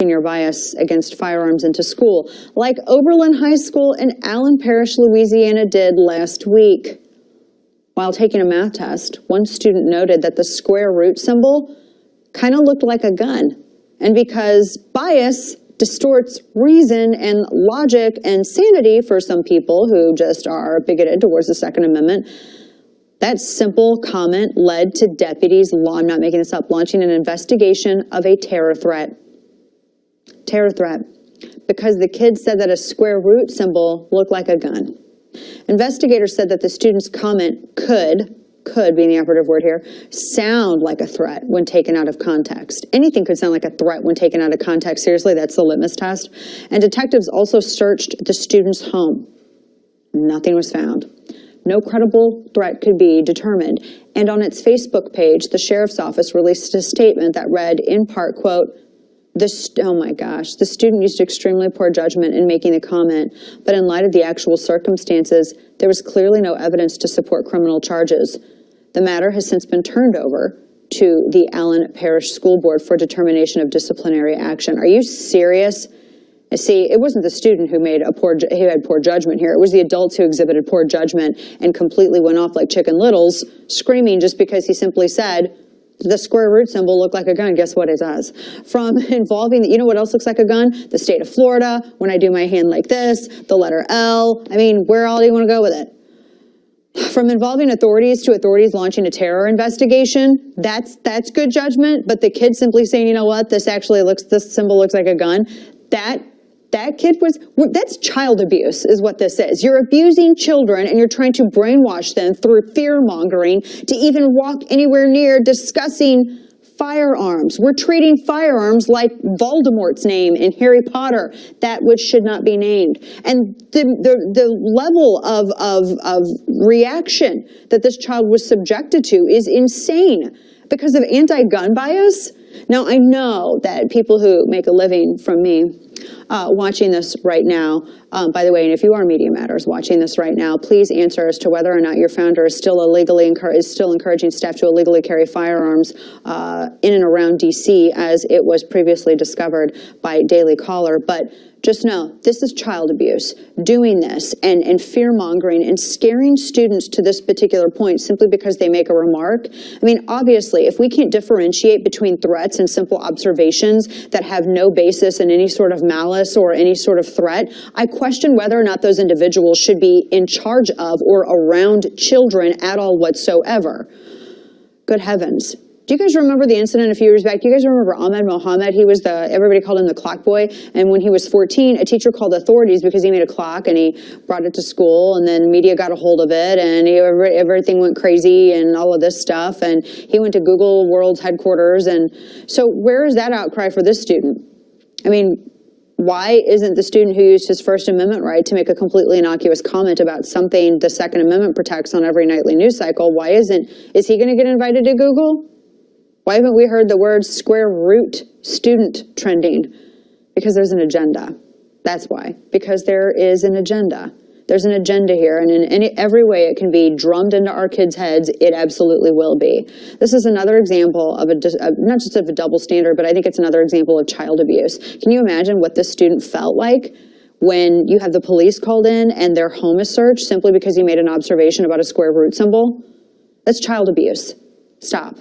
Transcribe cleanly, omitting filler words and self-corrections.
walking your bias against firearms into school, like Oberlin High School in Allen Parish, Louisiana did last week. While taking a math test, one student noted that the square root symbol kind of looked like a gun. And because bias distorts reason and logic and sanity for some people who just are bigoted towards the Second Amendment, that simple comment led to deputies, I'm not making this up, launching an investigation of a terror threat. Terror threat. Because the kid said that a square root symbol looked like a gun. Investigators said that the student's comment could being the operative word here, sound like a threat when taken out of context. Anything could sound like a threat when taken out of context. Seriously, that's the litmus test. And detectives also searched the student's home. Nothing was found. No credible threat could be determined. And on its Facebook page, the sheriff's office released a statement that read, in part, quote, oh my gosh, the student used extremely poor judgment in making the comment, but in light of the actual circumstances, there was clearly no evidence to support criminal charges. The matter has since been turned over to the Allen Parish School Board for determination of disciplinary action. Are you serious? See, it wasn't the student who had poor judgment here. It was the adults who exhibited poor judgment and completely went off like Chicken Littles, screaming just because he simply said, the square root symbol looked like a gun. Guess what it does? From involving, you know what else looks like a gun? The state of Florida, when I do my hand like this, the letter L. I mean, where all do you want to go with it? From involving authorities to authorities launching a terror investigation, that's good judgment, but the kid simply saying, you know what, this symbol looks like a gun, that kid that's child abuse is what this is. You're abusing children and you're trying to brainwash them through fear-mongering to even walk anywhere near discussing firearms. We're treating firearms like Voldemort's name in Harry Potter, that which should not be named. And the level of reaction that this child was subjected to is insane because of anti-gun bias. Now, I know that people who make a living from me watching this right now, by the way, and if you are Media Matters watching this right now, please answer as to whether or not your founder is still encouraging staff to illegally carry firearms in and around D.C. as it was previously discovered by Daily Caller. But just know, this is child abuse. Doing this and fear-mongering and scaring students to this particular point simply because they make a remark. I mean, obviously, if we can't differentiate between threats and simple observations that have no basis in any sort of malice or any sort of threat, I question whether or not those individuals should be in charge of or around children at all whatsoever. Good heavens. Do you guys remember the incident a few years back? Do you guys remember Ahmed Mohammed? He was everybody called him the clock boy. And when he was 14, a teacher called authorities because he made a clock and he brought it to school, and then media got a hold of it and everything went crazy and all of this stuff. And he went to Google World's headquarters. And so where is that outcry for this student? I mean, why isn't the student who used his First Amendment right to make a completely innocuous comment about something the Second Amendment protects on every nightly news cycle, is he going to get invited to Google? Why haven't we heard the word square root student trending? Because there's an agenda. That's why. Because there is an agenda. There's an agenda here, and in every way it can be drummed into our kids' heads, it absolutely will be. This is another example of not just of a double standard, but I think it's another example of child abuse. Can you imagine what this student felt like when you have the police called in and their home is searched simply because he made an observation about a square root symbol? That's child abuse. Stop.